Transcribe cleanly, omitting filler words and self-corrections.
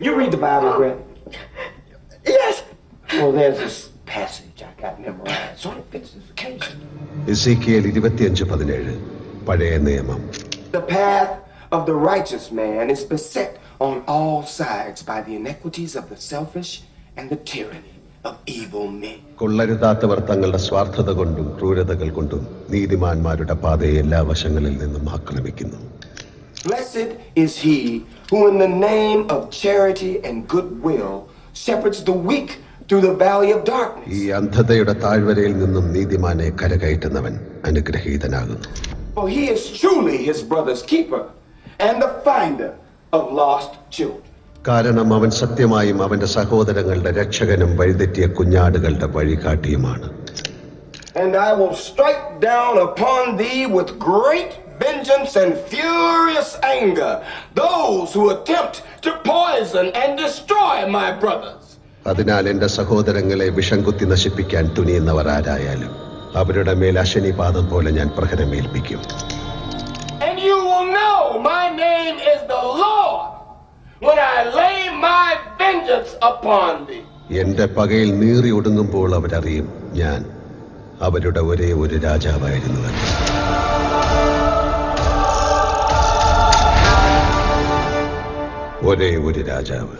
You read the Bible, Brett? Yes. Well, there's this passage I got memorized. Sort of fits this occasion. എസേക്കിയേൽ 25:17 പഴയ നിയമം. The path of the righteous man is beset on all sides by the iniquities of the selfish and the tyranny of evil men. കൊള്ളരുതാത്തവർ തങ്ങളുടെ സ്വാർത്ഥത കൊണ്ടും ക്രൂരതകൾ കൊണ്ടും നീതിമാന്മാരുടെ പാതയെ എല്ലാ വശങ്ങളിൽ നിന്നും ആക്രമിക്കുന്നു. Blessed is he who in the name of charity and goodwill shepherds the weak through the valley of darkness. ഈ അന്ധതയുടെ താഴ്വരയിൽ നിന്നും നീതിമാനെ കരകയറ്റുന്നവൻ അനുഗ്രഹീതനാകുന്നു. For he is truly his brother's keeper and the finder of lost children. കാരണം അവൻ സത്യമായും അവന്റെ സഹോദരങ്ങളുടെ രക്ഷകനും വഴിതെറ്റിയ കുഞ്ഞാടുകളുടെ വഴികാട്ടിയുമാണ്. And I will strike down upon thee with great vengeance and furious anger those who attempt to poison and destroy my brothers. അതിനാൽ എന്റെ സഹോദരങ്ങളെ വിഷം കുത്തി നശിപ്പിക്കാൻ തുനിയുന്നവർ ആരായാലും അവരുടെ മേൽ അശനിപാതം പോലെ ഞാൻ പ്രഹരമേൽപ്പിക്കും. And you will know my name is the Lord when I lay my vengeance upon thee. എന്റെ പകയിൽ നീറി ഒടുങ്ങുമ്പോൾ അവരറിയും ഞാൻ അവരുടെ ഒരേ ഒരു രാജാവായിരുന്നുവെന്ന്. ഒരേ ഒരു രാജാവ്.